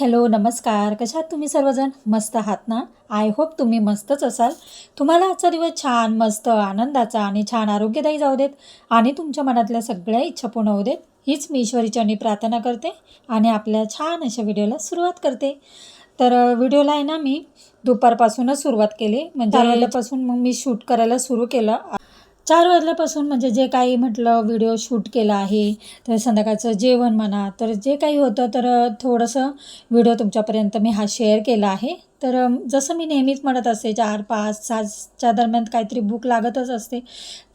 Hello नमस्कार. कशा आहात तुम्ही सर्वजण? मस्त आहात ना? आय होप तुम्ही मस्तच असाल. तुम्हाला आजचा दिवस छान मस्त आनंदाचा आणि छान आरोग्यदायी जाऊ देत आणि तुमच्या मनातल्या सगळ्या इच्छा पूर्ण होऊ देत, हीच मी ईश्वरीचरणी प्रार्थना करते आणि आपल्या छान अशा व्हिडिओला सुरुवात करते. तर व्हिडिओला आहे ना मी दुपारपासूनच सुरुवात केली, म्हणजे 4 वाजल्यापासून मग मी शूट करायला सुरू केलं. 4 वाजल्यापासून म्हणजे जे काही म्हटलं व्हिडिओ शूट केला आहे, तर संध्याकाळचं जेवण म्हणा, तर जे काही होतं तर थोडंसं व्हिडिओ तुमच्यापर्यंत मी हा शेअर केला आहे. तर जसं मी नेहमीच म्हणत असते 4, 5, 6च्या दरम्यान काहीतरी भूक लागतच असते,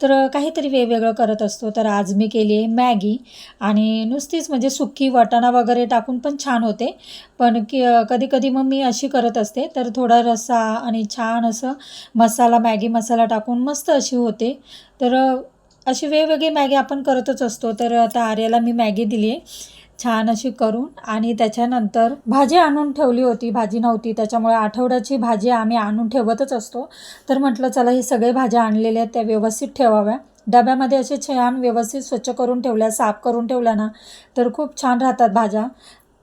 तर काहीतरी वेगवेगळं करत असतो. तर आज मी केली आहे मॅगी आणि नुसतीच म्हणजे सुकी वाटाणा वगैरे टाकून पण छान होते. पण कधी-कधी मग मी अशी करत असते, तर थोडा रस्सा आणि छान असं मसाला, मॅगी मसाला टाकून मस्त अशी होते. तर अशी वेगवेगळी मॅगी आपण करतच असतो. तर आता आर्याला मी मॅगी दिली आहे छान अशी करून आणि त्याच्यानंतर भाजी आणून ठेवली होती. भाजी नव्हती त्याच्यामुळे आठवड्याची भाजी आम्ही आणून ठेवतच असतो. तर म्हटलं चला हे सगळे भाज्या आणलेल्या आहेत त्या व्यवस्थित ठेवाव्या. डब्यामध्ये असे छान व्यवस्थित स्वच्छ करून ठेवल्या, साफ करून ठेवल्या ना, तर खूप छान राहतात भाज्या.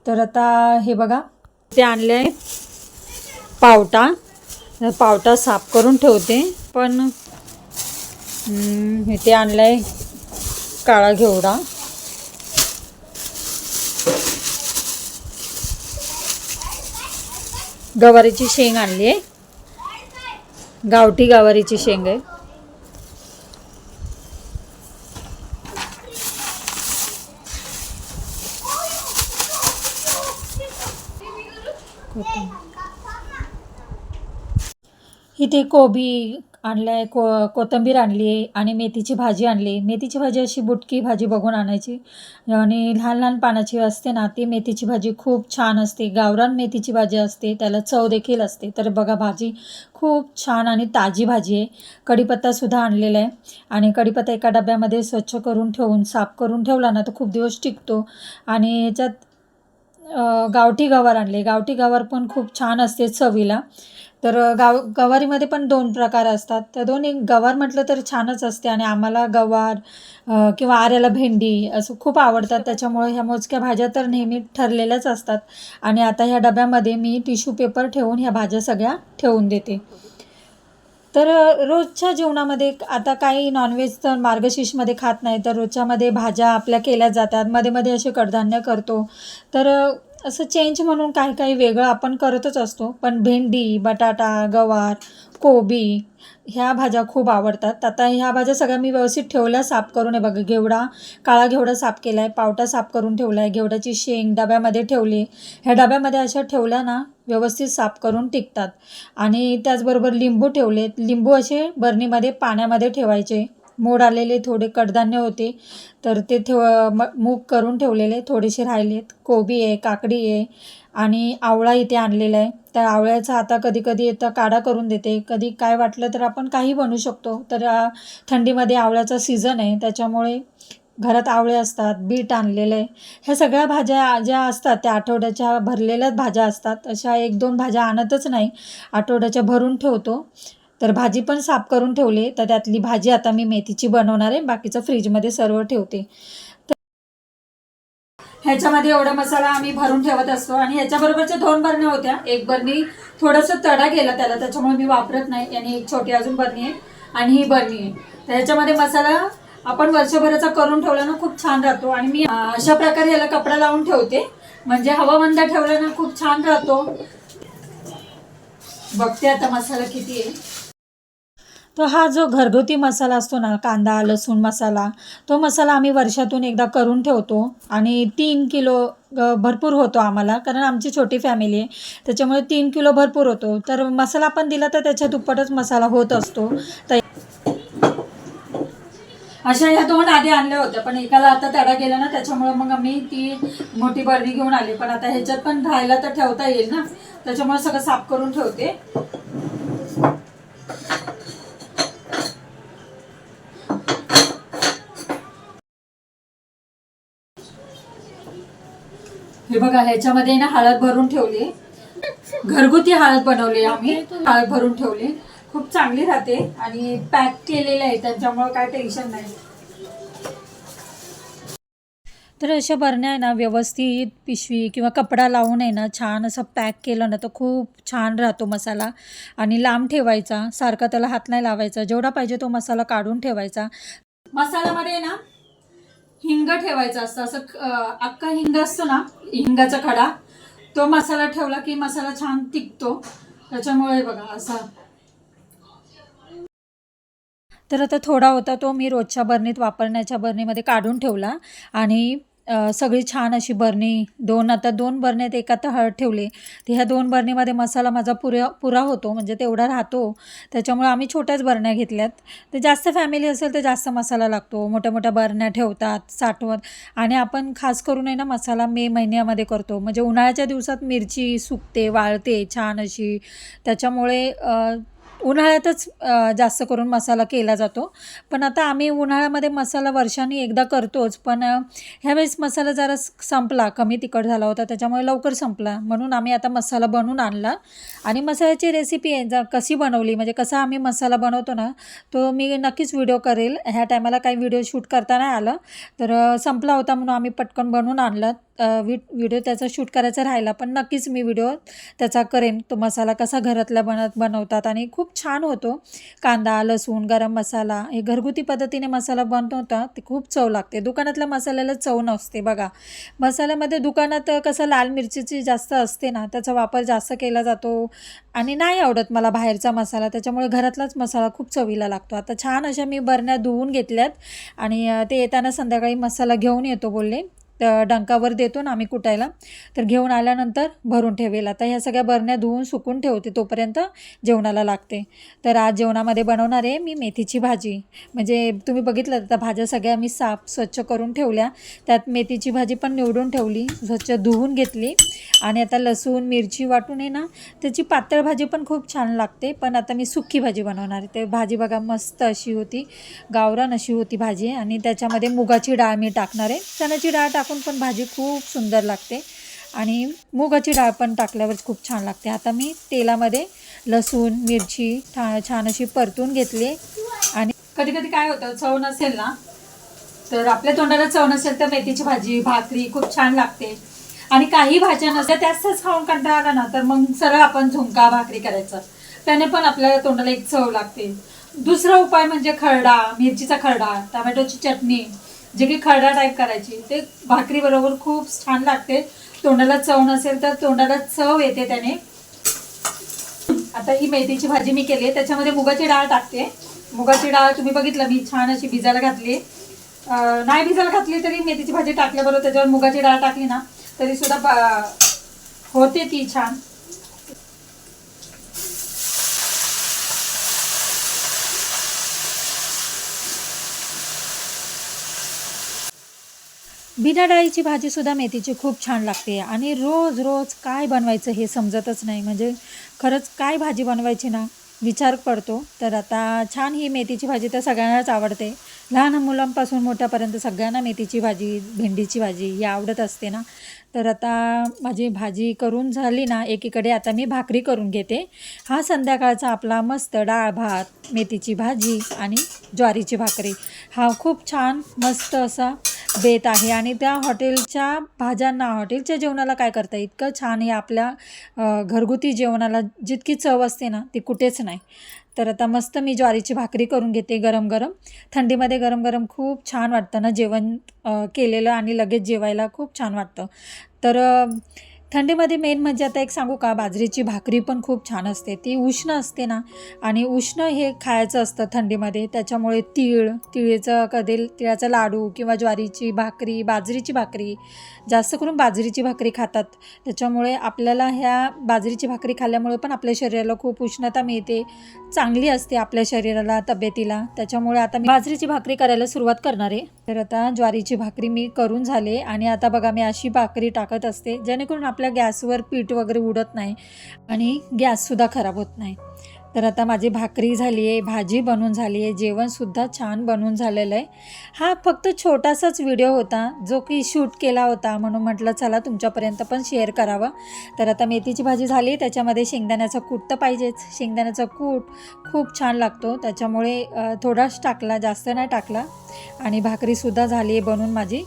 तर आता हे बघा ते आणले आहे पावटा. पावटा साफ करून ठेवते. पण ते आणलं आहे काळा घेवडा. गवारीची शेंग आणली आहे, गावठी गवारीची शेंग आहे. इथे कोबी आणलं आहे, कोथिंबीर आणली आहे आणि मेथीची भाजी आणली. मेथीची भाजी अशी बुटकी भाजी बघून आणायची आणि लहान लहान पानाची असते ना, ती मेथीची भाजी खूप छान असते. गावरान मेथीची भाजी असते, त्याला चव देखील असते. तर बघा भाजी खूप छान आणि ताजी भाजी आहे. कढीपत्तासुद्धा आणलेला आहे आणि कढीपत्ता एका डब्यामध्ये स्वच्छ करून ठेवून साफ करून ठेवला ना, तर खूप दिवस टिकतो. आणि याच्यात गावठी गवार आणले. गावठी गवार पण खूप छान असते चवीला. तर गवारीमध्ये पण 2 प्रकार असतात. तर दोन्ही गवार म्हटलं तर छानच असते आणि आम्हाला गवार किंवा आर्याला भेंडी असं खूप आवडतात. त्याच्यामुळे ह्या मोजक्या भाज्या तर नेहमी ठरलेल्याच असतात. आणि आता ह्या डब्यामध्ये मी टिश्यू पेपर ठेवून ह्या भाज्या सगळ्या ठेवून देते. तर रोजच्या जेवणामध्ये आता काही नॉनव्हेज तर मार्गशीर्षमध्ये खात नाही, तर रोजच्यामध्ये भाज्या आपल्या केल्या जातात. मध्ये-मध्ये असे कडधान्य करतो. तर असं चेंज म्हणून काही काही वेगळं आपण करतच असतो. पण भेंडी, बटाटा, गवार, कोबी ह्या भाज्या खूप आवडतात. आता ह्या भाज्या सगळ्या मी व्यवस्थित ठेवल्या साफ करून. हे बघा घेवडा, काळा घेवडा साफ केला आहे, पावटा साफ करून ठेवला आहे, घेवड्याची शेंग डब्यामध्ये ठेवली. ह्या डब्यामध्ये अशा ठेवल्या ना व्यवस्थित साफ करून टिकतात. आणि त्याचबरोबर लिंबू ठेवलेत. लिंबू असे बरणीमध्ये पाण्यामध्ये ठेवायचे. मोड आलेले थोडे कडधान्य होते, तर ते मूग करून ठेवलेले थोडेसे राहिलेत. कोबी आहे, काकडी आहे आणि आवळा इथे आणलेला आहे. त्या आवळ्याचा आता कधी-कधी आता काढा करून देते. कधी काय वाटलं तर आपण काही बनवू शकतो. तर थंडीमध्ये आवळ्याचा सीझन आहे, त्याच्यामुळे घरात आवळे असतात. बीट आणलेलं आहे. ह्या सगळ्या भाज्या ज्या असतात त्या आठवड्याच्या भरलेल्याच भाज्या असतात. अशा 1-2 भाज्या आणतच नाही, आठवड्याच्या भरून ठेवतो. तर भाजी पण साफ करून ठेवली. तर त्यातली भाजी आता मी मेथीची बनवणार आहे. बाकीचं फ्रीजमध्ये सर्व ठेवते. ह्याच्यामध्ये एवढा मसाला आम्ही भरून ठेवत असतो. आणि ह्याच्याबरोबरच्या 2 बरण्या होत्या. एक बरणी थोडंसं तडा गेला त्याला, त्याच्यामुळे मी वापरत नाही. आणि एक छोटी अजून बरणी आहे आणि ही बरणी आहे. तर ह्याच्यामध्ये मसाला आपण वर्षभराचा करून ठेवला ना खूप छान राहतो. आणि मी अशा प्रकारे याला कपडा लावून ठेवते, म्हणजे हवाबंद ठेवला ना खूप छान राहतो. बघते आता मसाला किती आहे. तो हा जो घरगुती मसाला असतो ना, कांदा लसूण मसाला, तो मसाला आम्ही वर्षातून एकदा करून ठेवतो. आणि 3 किलो भरपूर होतो आम्हाला, कारण आमची छोटी फॅमिली आहे, त्याच्यामुळे 3 किलो भरपूर होतो. तर मसाला पण दिला तर त्याच्या दुप्पटच मसाला होत असतो. तर अशा ह्या 2 आधी आणल्या होत्या, पण एकाला आता तडा गेला ना, त्याच्यामुळे मग आम्ही ती मोठी बरणी घेऊन आली. पण आता ह्याच्यात पण राहायला तर ठेवता येईल ना, त्याच्यामुळे सगळं साफ करून ठेवते. हे बघा ह्याच्यामध्ये ना हळद भरून ठेवली, घरगुती हळद बनवली आम्ही. हळद भरून ठेवली, खूप चांगली राहते आणि पॅक केलेलं आहे, त्याच्यामुळे काय टेन्शन नाही. तर अशा बरण्या आहे ना व्यवस्थित पिशवी किंवा कपडा लावून आहे ना छान असं पॅक केलं ना तर खूप छान राहतो मसाला. आणि लांब ठेवायचा, सारखा त्याला हात नाही लावायचा, जेवढा पाहिजे तो मसाला काढून ठेवायचा. मसाल्यामध्ये ना हिंग ठेवायचा असतं, असं अख्खा हिंग असतो ना, हिंगाचा खडा, तो मसाला ठेवला की मसाला छान टिकतो. त्याच्यामुळे बघा असा. तर आता थोडा होता तो मी रोजच्या बरणीत वापरण्याच्या बरणीमध्ये काढून ठेवला. आणि सगळी छान अशी बरणी आता दोन बरण्यात एक आता हळद ठेवले. तर ह्या 2 बरणीमध्ये मसाला माझा पुरा होतो, म्हणजे तेवढा राहतो. त्याच्यामुळे आम्ही छोट्याच बरण्या घेतल्यात. तर जास्त फॅमिली असेल तर जास्त मसाला लागतो, मोठ्या मोठ्या बरण्या ठेवतात साठवत. आणि आपण खास करून आहे ना मसाला मे महिन्यामध्ये करतो, म्हणजे उन्हाळ्याच्या दिवसात मिरची सुकते, वाळते छान अशी. त्याच्यामुळे उन्हाळ्यातच जास्त करून मसाला केला जातो. पण आता आम्ही उन्हाळ्यामध्ये मसाला वर्षांनी एकदा करतोच, पण ह्यावेळेस मसाला जरा संपला, कमी तिखट झाला होता, त्याच्यामुळे लवकर संपला. म्हणून आम्ही आता मसाला बनवून आणला. आणि मसाल्याची रेसिपी आहे कशी बनवली, म्हणजे कसा आम्ही मसाला बनवतो ना, तो मी नक्कीच व्हिडिओ करेल. ह्या टायमाला काही व्हिडिओ शूट करता नाही आलं, तर संपला होता म्हणून आम्ही पटकन बनवून आणला. व्हिडिओ त्याचा शूट करायचा राहिला, पण नक्कीच मी व्हिडिओ त्याचा करेन. तो मसाला कसा घरातल्या बनवतात आणि खूप छान होतो. कांदा, लसूण, गरम मसाला हे घरगुती पद्धतीने मसाला बनवतात, ते खूप चव लागते. दुकानातल्या मसाल्याला चव नसते बघा. मसाल्यामध्ये दुकानात कसं लाल मिरचीची जास्त असते ना, त्याचा वापर जास्त केला जातो. आणि नाही आवडत मला बाहेरचा मसाला, त्याच्यामुळे घरातलाच मसाला खूप चवीला लागतो. आता छान अशा मी बरण्या धुवून घेतल्यात. आणि ते येताना संध्याकाळी मसाला घेऊन येतो बोलले, तर डंकावर देतो ना आम्ही कुटायला, तर घेऊन आल्यानंतर भरून ठेवेल. आता ह्या सगळ्या बरण्या धुवून सुकून ठेवते, तोपर्यंत जेवणाला लागते. तर आज जेवणामध्ये बनवणार आहे मी मेथीची भाजी. म्हणजे तुम्ही बघितलं आता भाज्या सगळ्या मी साफ स्वच्छ करून ठेवल्या. त्यात मेथीची भाजी पण निवडून ठेवली, स्वच्छ धुवून घेतली. आणि आता लसूण मिरची वाटून आहे ना, त्याची पातळ भाजी पण खूप छान लागते. पण आता मी सुकी भाजी बनवणार आहे. ते भाजी बघा मस्त अशी होती, गावरान अशी होती भाजी. आणि त्याच्यामध्ये मुगाची डाळ मी टाकणार आहे. चण्याची डाळ टाकून पण भाजी खूप सुंदर लागते, आणि मुगाची डाळ पण टाकल्यावर खूप छान लागते. आता मी तेलामध्ये लसूण मिरची छान अशी परतून घेतली. आणि कधी कधी काय होतं, चव नसेल ना, तर आपल्या तोंडाला चव नसेल तर मेथीची भाजी भाकरी खूप छान लागते. आणि काही भाज्या नसल्या त्याच खाऊन कंटाळा आला ना, तर मग सरळ आपण झुणका भाकरी करायचं, त्याने पण आपल्याला तोंडाला एक चव लागते. दुसरा उपाय म्हणजे खरडा, मिरचीचा खरडा, टमॅटोची चटणी, जे की खरडा टाईप करायची, ते भाकरी बरोबर खूप छान लागते. तोंडाला चव नसेल तर तोंडाला चव येते त्याने. आता ही मेथीची भाजी मी केली, त्याच्यामध्ये मुगाची डाळ टाकते. मुगाची डाळ तुम्ही बघितलं मी छान अशी भिजायला घातली. नाही भिजायला घातली तरी मेथीची भाजी टाकल्याबरोबर त्याच्यावर मुगाची डाळ टाकली ना, तरी सुद्धा होते ती छान. बिना डाळीची भाजीसुद्धा मेथीची खूप छान लागते. आणि रोज रोज काय बनवायचं हे समजतच नाही, म्हणजे खरंच काय भाजी बनवायची ना विचार पडतो. तर आता छान ही मेथीची भाजी तर सगळ्यांनाच आवडते, लहान मुलांपासून मोठ्यापर्यंत सगळ्यांना मेथीची भाजी भेंडीची भाजी ही आवडत असते ना. तर आता माझी भाजी करून झाली ना एकीकडे, आता मी भाकरी करून घेते. हा संध्याकाळचा आपला मस्त डाळ भात मेथीची भाजी आणि ज्वारीची भाकरी, हा खूप छान मस्त असा बेत आहे. आणि त्या हॉटेलच्या भाज्यांना, हॉटेलच्या जेवणाला काय करता, इतकं छान आहे आपल्या घरगुती जेवणाला जितकी चव असते ना ती कुठेच नाही. तर आता मस्त मी ज्वारीची भाकरी करून घेते गरम गरम. थंडीमध्ये गरम गरम खूप छान वाटतं ना जेवण केलेलं, आणि लगेच जेवायला खूप छान वाटतं. तर थंडीमध्ये मेन म्हणजे आता एक सांगू का, बाजरीची भाकरी पण खूप छान असते. ती उष्ण असते ना, आणि उष्ण हे खायचं असतं थंडीमध्ये. त्याच्यामुळे तिळाचा लाडू किंवा ज्वारीची भाकरी, बाजरीची भाकरी, जास्त करून बाजरीची भाकरी खातात. त्याच्यामुळे आपल्याला ह्या बाजरीची भाकरी खाल्ल्यामुळे पण आपल्या शरीराला खूप उष्णता मिळते, चांगली असते आपल्या शरीराला, तब्येतीला. त्याच्यामुळे आता मी बाजरीची भाकरी करायला सुरुवात करणार आहे. तर आता ज्वारीची भाकरी मी करून झाले. आणि आता बघा मी अशी भाकरी टाकत असते, जेणेकरून आपल्या गॅसवर पीठ वगैरे उडत नाही आणि गॅससुद्धा खराब होत नाही. तर आता माझी भाकरी झाली आहे, भाजी बनवून झाली आहे, जेवणसुद्धा छान बनवून झालेलं आहे. हा फक्त छोटासाच व्हिडिओ होता जो की शूट केला होता, म्हणून म्हटलं चला तुमच्यापर्यंत पण शेअर करावं. तर आता मेथीची भाजी झाली, त्याच्यामध्ये शेंगदाण्याचा कूट तर पाहिजेच. शेंगदाण्याचा कूट खूप छान लागतो, त्याच्यामुळे थोडाच टाकला, जास्त नाही टाकला. आणि भाकरीसुद्धा झाली आहे बनवून माझी.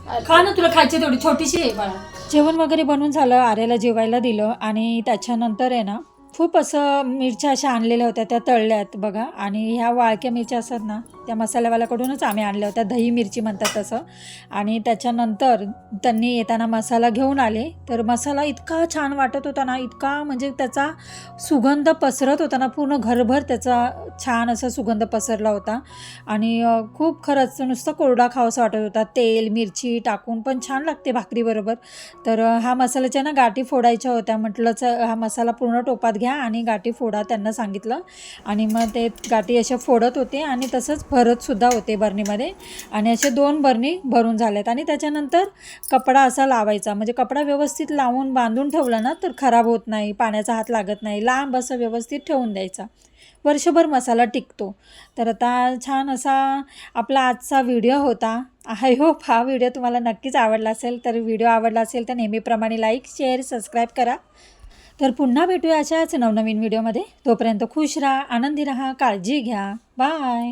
खा ना, तुला खायची थोडी छोटीशी आहे बाळा. जेवण वगैरे बनवून झालं, आर्याला जेवायला दिलं आणि त्याच्यानंतर आहे ना खूप असं मिरच्या अशा आणलेल्या होत्या, त्या तळल्यात बघा. आणि ह्या वाळक्या मिरच्या असतात ना, त्या मसाल्यावाल्याकडूनच आम्ही आणल्या होत्या, दही मिरची म्हणतात तसं. आणि त्याच्यानंतर त्यांनी येताना मसाला घेऊन आले, तर मसाला इतका छान वाटत होता ना, इतका म्हणजे त्याचा सुगंध पसरत होता ना, पूर्ण घरभर त्याचा छान असा सुगंध पसरला होता. आणि खूप खरंच नुसतं कोरडा खावासा वाटत होता, तेल मिरची टाकून पण छान लागते भाकरीबरोबर. तर हा मसाल्याच्या ना गाठी फोडायच्या होत्या, म्हटलंच हा मसाला पूर्ण टोपात घ्या आणि गाठी फोडा, त्यांना सांगितलं. आणि मग ते गाठी अशा फोडत होते आणि तसंच भरतसुद्धा होते बरणीमध्ये. आणि असे 2 बरणी भरून झाल्यात. आणि त्याच्यानंतर कपडा असा लावायचा, म्हणजे कपडा व्यवस्थित लावून बांधून ठेवला ना तर खराब होत नाही, पाण्याचा हात लागत नाही, लांब असं व्यवस्थित ठेवून द्यायचा, वर्षभर मसाला टिकतो. तर आता छान असा आपला आजचा व्हिडिओ होता. आय होप हा व्हिडिओ तुम्हाला नक्कीच आवडला असेल. तर व्हिडिओ आवडला असेल तर नेहमीप्रमाणे लाईक शेअर सबस्क्राईब करा. तर पुन्हा भेटूया अशाच नवनवीन व्हिडिओमध्ये. तोपर्यंत खुश राहा, आनंदी राहा, काळजी घ्या. बाय.